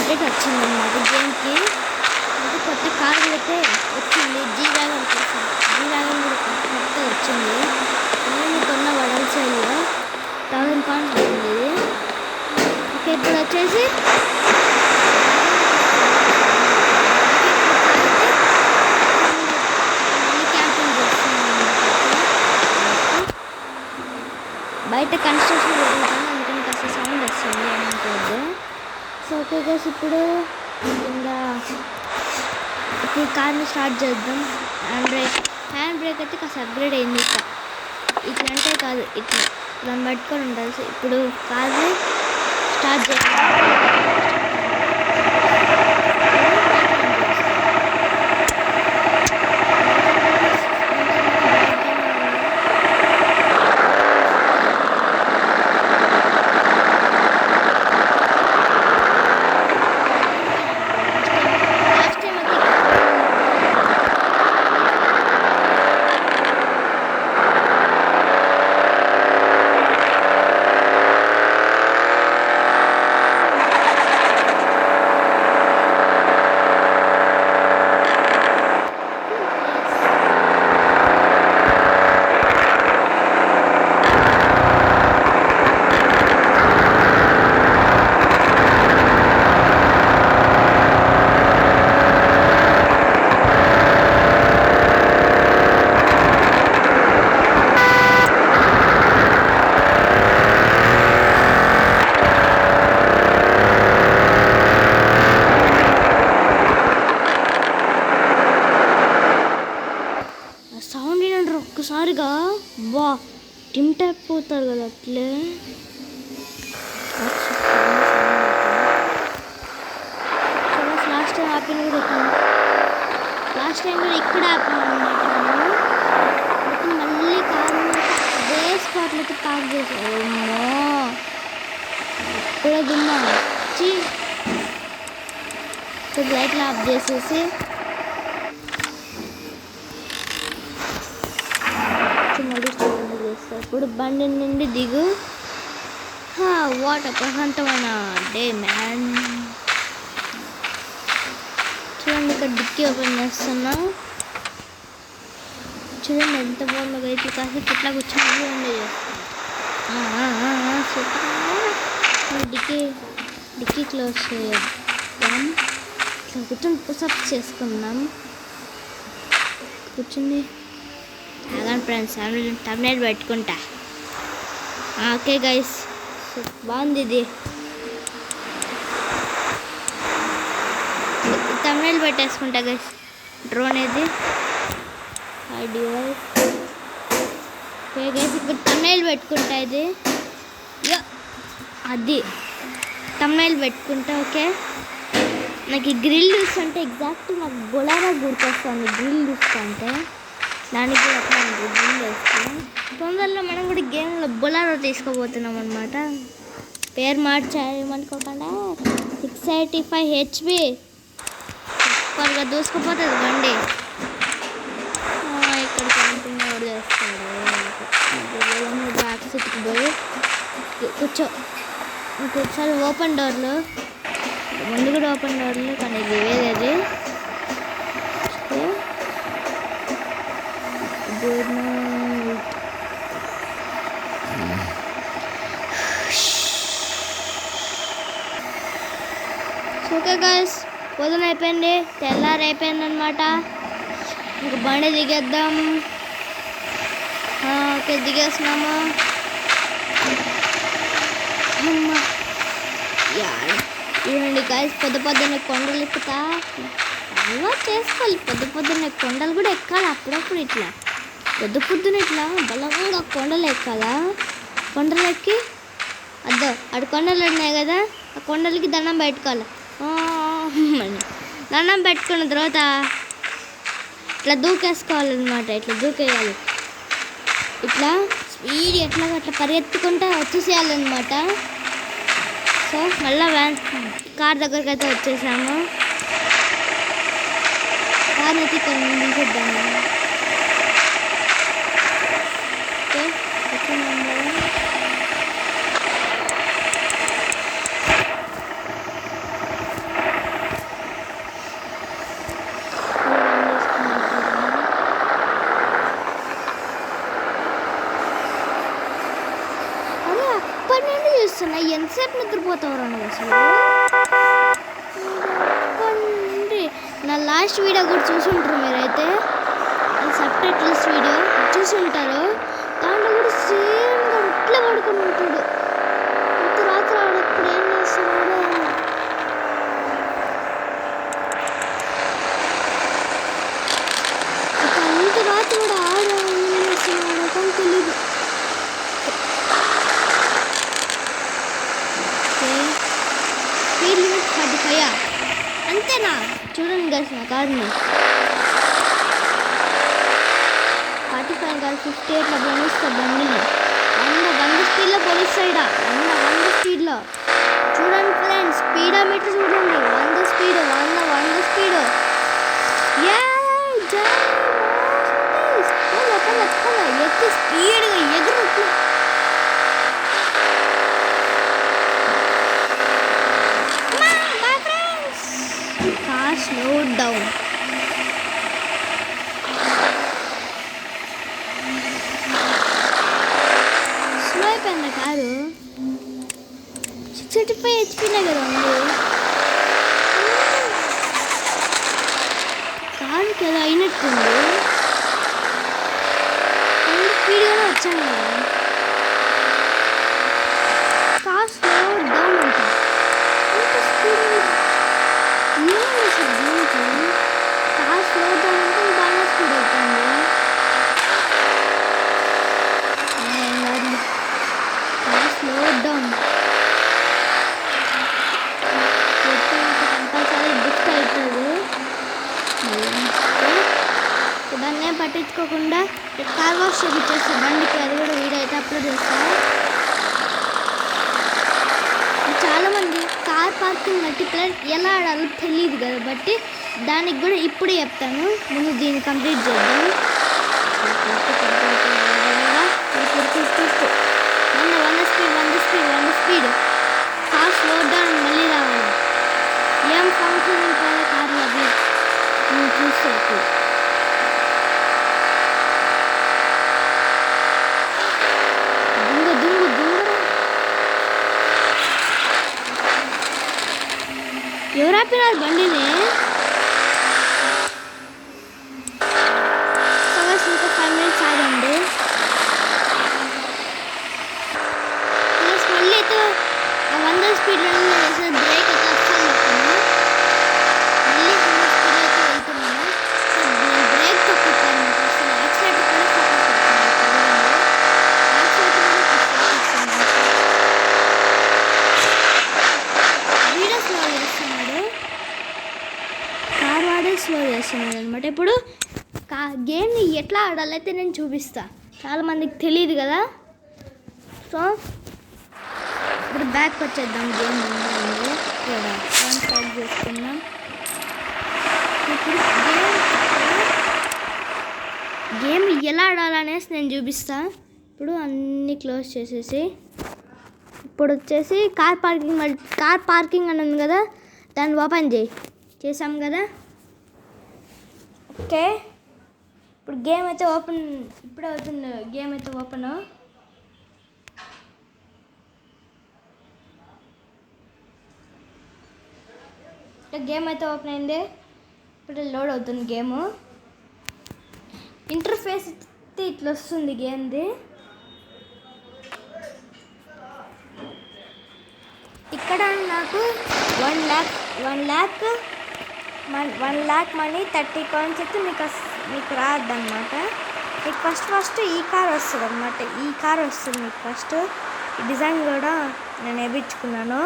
Update వచ్చిందన్నమాట గేమ్కి. అంటే కొత్త కార్లు అయితే వచ్చింది. జీ వ్యాగన్ కోసం కూడా కొత్త వచ్చింది. నేను కొన్న వడల్సేల్లో 1000 పాయింట్స్ ఉంది. ఓకే, ఇప్పుడు వచ్చేసి బయట కన్స్ట్రక్షన్ జరుగుతుంది, అందుకని కాస్త సౌండ్ వస్తుంది ఏమనుకోవద్దు. సో ఓకే గైస్, ఇప్పుడు కార్ని స్టార్ట్ చేద్దాం. హ్యాండ్ బ్రేక్ అయితే కాస్త అప్గ్రేడ్ అయింది. ఇట్లా అంటే కాదు, ఇట్లా దాన్ని పట్టుకొని ఉండాలి. ఇప్పుడు కార్ని స్టార్ట్ చేద్దాం. సౌండ్ ఏంటంటే ఒక్కసారిగా బా టిమ్ ట్యాప్ పోతారు కదా అట్లే. లాస్ట్ టైం ఆపిన కూడా ఇక్కడ ఆపిన అనమాట. మళ్ళీ కారు అదే స్పాట్లో అయితే పార్క్ చేశారు. ఇప్పుడే దున్నా వచ్చి లైట్లు ఆఫ్ చేసేసి ఇప్పుడు బండి నుండి దిగు. వాట్ ప్రశాంతమైన డే మ్యాన్. చూడండి, ఇక్కడ డిక్కీ ఓపెన్ చేస్తున్నా. చూడండి ఎంత బాగుందో అయితే. కాసేపు ఇట్లా కూర్చొని చేస్తాను. డిక్కీ క్లోజ్ చేద్దాం. ఇట్లా కూర్చొని పుషప్ చేసుకుందాం. కూర్చుని ఫ్రెండ్స్ తమ్నైల్ పెట్టుకుంటా. ఓకే గైస్, బాగుంది ఇది. తమ్నైల్ పెట్టేసుకుంటా గైస్. డ్రోన్ ఇది ఓకే గైస్, ఇప్పుడు తమ్నైల్ పెట్టుకుంటా. ఇది అది తమ్నైల్ పెట్టుకుంటా. ఓకే, నాకు ఈ గ్రిల్ చూస్తుంటే ఎగ్జాక్ట్ నాకు బొలారా గుర్తొస్తుంది. గ్రిల్ చూస్తుంటే దానికి కూడా అట్లా గ్రిల్ వేస్తాం. తొందరలో మనం కూడా గేమ్లో బొలారో తీసుకోబోతున్నాం అనమాట. పేరు మార్చేయమనుకోకుండా 685 HP సూపర్గా దూసుకుపోతుంది బండి. ఇక్కడ క్యాంపింగ్ కూడా చేస్తాడు. బ్యాక్ సీట్కి పోయి కూర్చో. ఇంకొకసారి ఓపెన్ డోర్లు, ముందు కూడా ఓపెన్ డోర్లు, కానీ ఇది వేరేది. ఓకే గైస్, పొద్దున అయిపోయింది, తెల్లారి అయిపోయింది అనమాట. ఇంక బండి దిగేద్దాం. ఓకే, దిగేస్తున్నాము. ఇవ్వండి గైస్, పొద్దున్నే కొండలు ఎక్కుతా. అలా చేసుకోవాలి. పొద్దున్నే కొండలు కూడా ఎక్కాలి అప్పుడప్పుడు. ఇట్లా పొద్దున ఇట్లా బలంగా కొండలు ఎక్కాలా. కొండలు ఎక్కి అద్దో అటు కొండలు ఉన్నాయి కదా, ఆ కొండలకి దండం పెట్టుకోవాలి. దండం పెట్టుకున్న తర్వాత ఇట్లా దూకేసుకోవాలన్నమాట. ఇట్లా దూకేయాలి. ఇట్లా స్పీడ్ ఎట్లా అట్లా పరిగెత్తుకుంటా వచ్చేసేయాలన్నమాట. సో మళ్ళీ కార్ దగ్గరికి అయితే వచ్చేసాము. కార్ని అయితే ఇక్కడ తీసేద్దాము. ఓకే, వచ్చేసాము కదా. ఎంతసేపు నిద్రపోతావు నువ్వు అసలు? నా లాస్ట్ వీడియో కూడా చూసుంటారు మీరైతే, సబ్ టైటిల్స్ వీడియో చూసుంటారు. దాంట్లో కూడా సేమ్గా ఇట్లా పడుకొని ఉంటాడు. ఇంత రాత్రి ఆడప్పుడు ఏం చేస్తున్నాడో ఇంత రాత్రి కూడా ఆడేస్తున్నాడో కానీ తెలీదు. స్పీడ్ లిమిట్ 45 అంతేనా? చూడండి గైస్ నా కార్ని 45 కాదు 58లో పోనిస్తా బండిని. 100 స్పీడ్లో పోనిస్తాడా? 100 స్పీడ్లో. చూడండి ఫ్రెండ్స్, స్పీడోమీటర్ చూడండి. 100 స్పీడ్ 100 స్పీడ్. ఎత్తి స్పీడ్గా ఎగురు. Car slow down. స్లో అయిపోయింది కారు. 635 HP కదా ఉంది కారుకి, ఏదో అయినట్టుంది. స్పీడ్గానే వచ్చాను కదా. కార్ స్లో డౌన్ అంట. ఎంత స్పీడ్ ఏమైంది సార్ దీనికి? కార్ స్లో డౌన్ అంటే బాగా స్పీడ్ అవుతుంది. Car slow down compulsory book అవుతుంది. దాన్నే పట్టించుకోకుండా కార్ వాష్ చేపించేస్తా బండికి. అది కూడా వీడియో అయితే అప్లోడ్ చేస్తాను. చాలామంది కార్ పార్కింగ్ మల్టీప్లేయర్ ఎలా ఆడాలో తెలియదు కదా, బట్టి దానికి కూడా ఇప్పుడే చెప్తాను. ముందు దీన్ని కంప్లీట్ చేద్దాం. 100 స్పీడ్. కార్ స్లో డౌన్ మళ్ళీ రావాలి. ఏం ఫంక్షన్ ఉంటాయో కార్లు అవి నువ్వు చూసుకోవచ్చు. ఎవరు ఆపినారు బండిని? ఇంకా 5 minutes ఆగండి. ప్లస్ మళ్ళీ అయితే 100 స్పీడ్ రన్నింగ్ బ్రేక్ అయితే అస్సలు పెట్టాను. మళ్ళీ 100 స్పీడ్ అయితే వెళ్తున్నాను. నేను బ్రేక్ తొక్కుతాను. అసలు యాక్సిడెంట్ కూడా ఫోకస్ వీడియో స్లో చేస్తున్నాడు. కార్ వాడే స్లో చేస్తున్నాడు అనమాట. ఇప్పుడు గేమ్ని ఎట్లా ఆడాలైతే నేను చూపిస్తా. చాలామందికి తెలియదు కదా. సో ఇప్పుడు బ్యాక్ వచ్చేద్దాం. గేమ్ స్టార్ట్ చేసుకుందాం. ఇప్పుడు గేమ్ ఎలా ఆడాలనేసి నేను చూపిస్తా. ఇప్పుడు అన్నీ క్లోజ్ చేసేసి ఇప్పుడు వచ్చేసి కార్ పార్కింగ్ అని ఉంది కదా, దాన్ని ఓపెన్ చేసాం కదా. ఓకే, ఇప్పుడు గేమ్ అయితే ఓపెన్. ఇప్పుడే అవుతుంది గేమ్ అయితే ఓపెన్. గేమ్ అయితే ఓపెన్ అయింది. ఇప్పుడు లోడ్ అవుతుంది గేమ్. ఇంటర్ఫేస్ అయితే ఇట్లా వస్తుంది గేమ్ది. ఇక్కడ నాకు 1 lakh మనీ 30 coins అయితే మీకు రాదన్నమాట. మీకు ఫస్ట్ ఈ కార్ వస్తుంది అనమాట. ఈ కార్ వస్తుంది మీకు ఫస్ట్. ఈ డిజైన్ కూడా నేను వేయించుకున్నాను.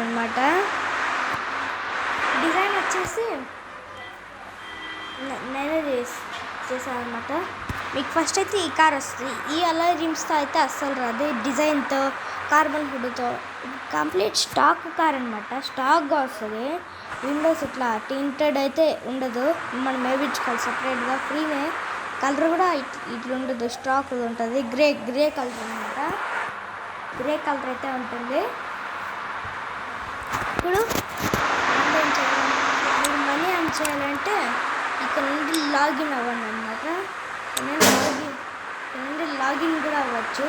అనమాట. డిజైన్ వచ్చేసి నేనే చేశాను అనమాట. మీకు ఫస్ట్ అయితే ఈ కార్ వస్తుంది. ఈ అలాయ్ రిమ్స్తో అయితే అస్సలు రాదు. డిజైన్తో కార్బన్ ఫుడ్తో కంప్లీట్ స్టాక్ కార్ అనమాట. స్టాక్గా వస్తుంది. విండోస్ ఇట్లా టింటెడ్ అయితే ఉండదు. మనం వేయించుకోవాలి సపరేట్గా. ఫ్రీనే. కలర్ కూడా ఇట్లా ఉండదు, స్టాక్ ఉంటుంది. గ్రే కలర్ అనమాట. గ్రే కలర్ అయితే ఉంటుంది. ఇప్పుడు మీరు మనీ ఆన్ చేయాలంటే ఇక్కడ నుండి లాగిన్ అవ్వండి అనమాట. లాగిన్ కూడా అవ్వచ్చు.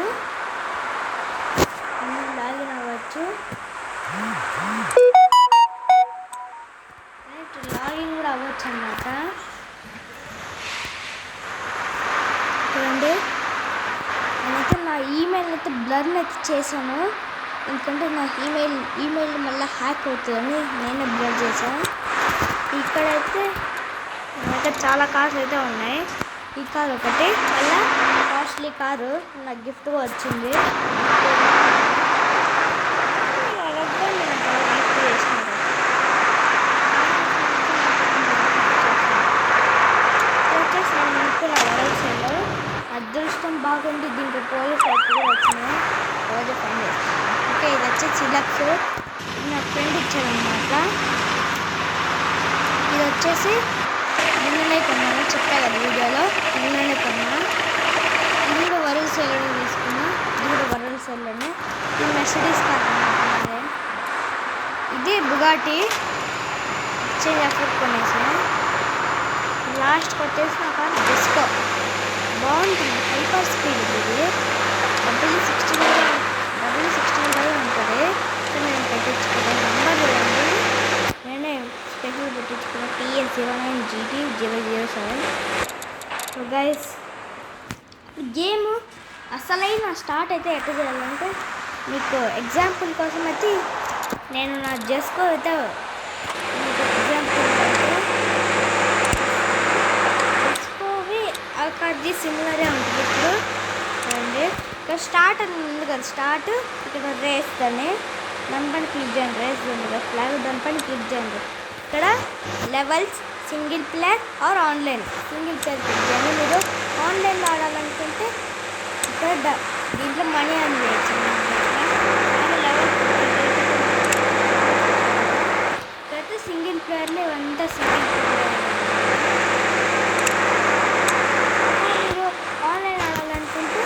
చేసుకోవచ్చు. లాగిన్ కూడా అవ్వచ్చు అన్నమాట. చూడండి, నేనైతే నా ఈమెయిల్ అయితే బ్లర్ని అయితే చేశాను, ఎందుకంటే నా ఈమెయిల్ మళ్ళీ హ్యాక్ అవుతుందని నేనే బ్లర్ చేశాను. ఇక్కడైతే చాలా కార్స్ అయితే ఉన్నాయి. ఈ కార్ ఒకటి మళ్ళీ కాస్ట్లీ కారు నాకు గిఫ్ట్గా వచ్చింది. అదృష్టం బాగుండి దీంట్లో పోలీస్ యాక్ట్ కూడా వచ్చినాయి, రోజు ఫైన్ చేస్తాను. ఓకే, ఇది వచ్చి చిలక్స్, నా ఫ్రెండ్ ఇచ్చాడనమాట. ఇది వచ్చేసి నిన్ననే కొన్నాను, చెప్పా కదా వీడియోలో, నిన్ననే కొన్నా. ఇది కూడా వరల్డ్ సేల్లోనే తీసుకున్నా, ఇది కూడా వరల్డ్ సేల్లోనే. ఇది మెర్సిడీస్ కార్ అన్నమాట. ఇది బుగాటి ఎక్స్చేంజ్ ఆఫర్ కొనేసాను. లాస్ట్కి వచ్చేసి నా కార్ డిస్కో బాగుంటుంది, హైపర్ స్పీడ్. ఇది W16 ఉంటుంది. నేను పెట్టించుకున్నాను, నెంబర్ చూడండి, నేనే స్పెషల్ పెట్టించుకున్నాను, TS09GT007. సో గైస్, గేమ్ అసలైన స్టార్ట్ అయితే ఎట్లా చేయాలంటే, మీకు ఎగ్జాంపుల్ కోసం అయితే నేను నా జస్కో అయితే మీకు ఎగ్జాంపుల్ అది సిమిలరే ఉంటుంది. ఇప్పుడు చూడండి, ఇక్కడ స్టార్ట్ అని ఉంది కదా, స్టార్ట్ ఇక్కడ రేస్ దాన్ని దానిపైన క్లిక్ చేయండి. రేస్ ఉంది కదా ఫ్లాగ్, దానిపైన క్లిక్ చేయండి. ఇక్కడ levels, single player or online. Single player click చేయండి. మీరు ఆన్లైన్లో ఆడాలనుకుంటే ఇక్కడ దీంట్లో మనీ అని చేయొచ్చు. ఇక్కడైతే సింగిల్ ప్లేయర్లో ఇవంతా సింగిల్ ప్లేయర్. ఆన్లైన్ ఆడాలనుకుంటే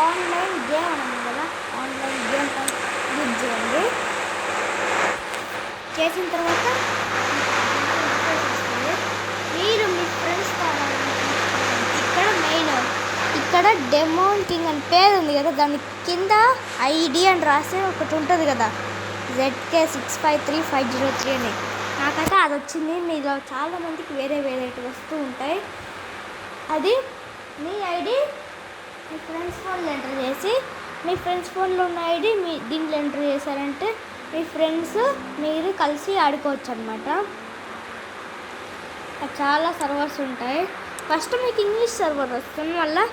ఆన్లైన్ గేమ్ అన్నది కదా, ఆన్లైన్ గేమ్ క్లిక్ చేయండి. చేసిన తర్వాత మీరు మీ ఫ్రెండ్స్తో ఆడాలనుకుంటే ఇక్కడ మెయిన్ ఇక్కడ డెమోన్ కింగ్ అని పేరు ఉంది కదా, దాని కింద ID అని రాసి ఒకటి ఉంటుంది కదా, ZK653503 అని. నాకైతే అది వచ్చింది. మీలో చాలామందికి వేరే వస్తూ ఉంటాయి. అది మీ ఐడి మీ ఫ్రెండ్స్ ఫోన్లో ఎంటర్ చేసి, మీ ఫ్రెండ్స్ ఫోన్లో ఉన్న ఐడి మీ దీంట్లో ఎంటర్ చేశారంటే మీ ఫ్రెండ్స్ మీరు కలిసి ఆడుకోవచ్చు అనమాట. చాలా సర్వర్స్ ఉంటాయి. ఫస్ట్ మీకు ఇంగ్లీష్ సర్వర్ వస్తుంది, మళ్ళీ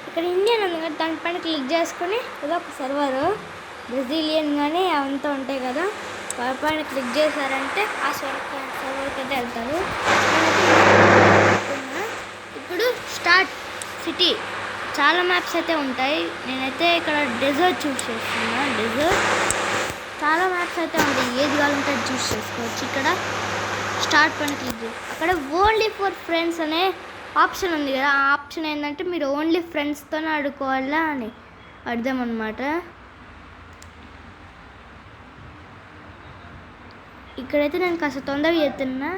ఇక్కడ ఇండియన్ ఉంది కదా, దానిపైన క్లిక్ చేసుకొని ఏదో ఒక సర్వరు బ్రెజిలియన్ కానీ అవంతా ఉంటాయి కదా, పైన క్లిక్ చేశారంటే ఆ సర్వర్కి అయితే వెళ్తారు. ఇప్పుడు స్టార్ట్ సిటీ, చాలా మ్యాప్స్ అయితే ఉంటాయి. నేనైతే ఇక్కడ డెజర్ట్ చూస్ చేస్తున్నా. డెజర్ట్ చాలా మ్యాప్స్ అయితే ఉంటాయి, ఏది కావాలంటే చూస్ చేసుకోవచ్చు. ఇక్కడ స్టార్ట్ పైన క్లిక్ చేసి అక్కడ ఓన్లీ ఫర్ ఫ్రెండ్స్ అనే ఆప్షన్ ఉంది కదా, ఆ ఆప్షన్ ఏంటంటే మీరు ఓన్లీ ఫ్రెండ్స్తోనే ఆడుకోవాలా అని అర్థం అన్నమాట. ఇక్కడైతే నేను కాస్త తొందరగా చేస్తున్నా.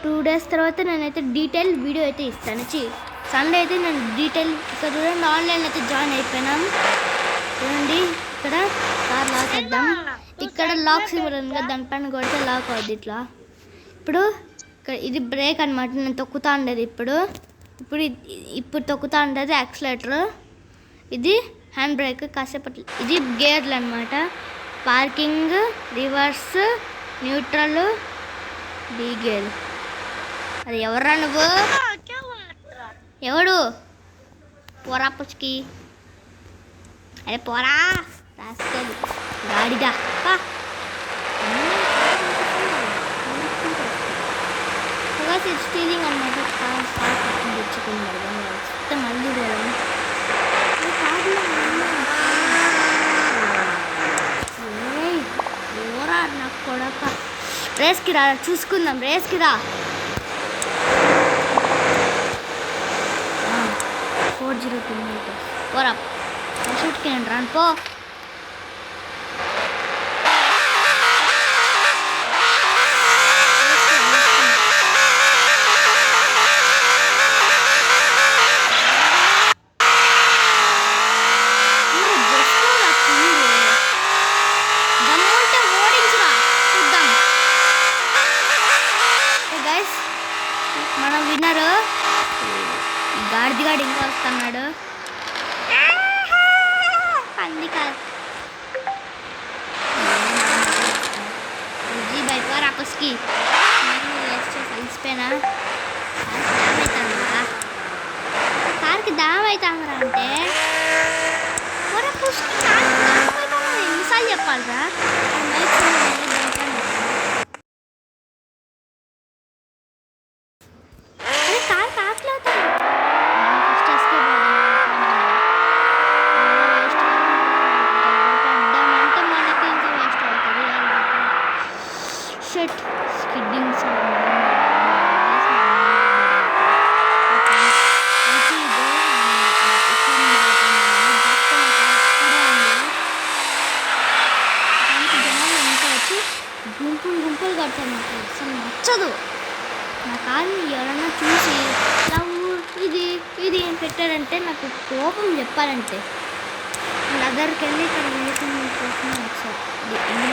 టూ డేస్ తర్వాత నేనైతే డీటెయిల్ వీడియో అయితే ఇస్తాను. సండే అయితే నేను డీటెయిల్ ఇక్కడ చూడండి, ఆన్లైన్ అయితే జాయిన్ అయిపోయినాం. చూడండి, ఇక్కడ కార్ లాక్ చేద్దాం. ఇక్కడ లాక్ సింబల్ ఉంది కదా, దానిపైన కొడితే లాక్ అవుద్ది ఇట్లా. ఇప్పుడు ఇక్కడ ఇది బ్రేక్ అనమాట, నేను తొక్కుతా ఉండేది. ఇప్పుడు తొక్కుతా ఉండేది యాక్సిలేటర్, ఇది హ్యాండ్ బ్రేక్. కాసేపట్లో ఇది గేర్లు అనమాట. Parking, reverse, neutral, D gear. అది ఎవర్రా నువ్వు? ఎవడు? పోరా పుచ్చుకి, అరే పోరా రాసుకోదు గాడిగా. స్టీరింగ్ అనమాట. తెచ్చుకున్నాడు మళ్ళీ పోరా నాకు కొడక. రేస్కి రా, చూసుకుందాం, రేస్కి రా. 402 meters. పోరా, షూట్కి నేను రాను పో. విన్నరు. ఈ గాడిదిగాడు ఇంకా వస్తున్నాడు. పంది కాదు జీ బైక్ రాపస్కి వేస్ట్ కలిసిపోయినా అవుతుందా కార్కి దామ్ అవుతుందిరా అంటే ఎన్నిసార్లు చెప్పాలిరా కార్ కాకులు అవుతాను ఫస్ట్ ఎస్కేప్ పడ్డామంటే మనకి ఇంకా వేస్ట్ అవుతుంది షట్ స్కిడ్డింగ్ సౌండ్ గుంపులు కడతాను నాకు అసలు నచ్చదు నా కార్ని ఎవరన్నా చూసి లవ్ ఇది ఏం పెట్టారంటే నాకు కోపం చెప్పాలంటే నేను దగ్గరికి వెళ్ళి ఇక్కడ వేసిన కోసం ఒకసారి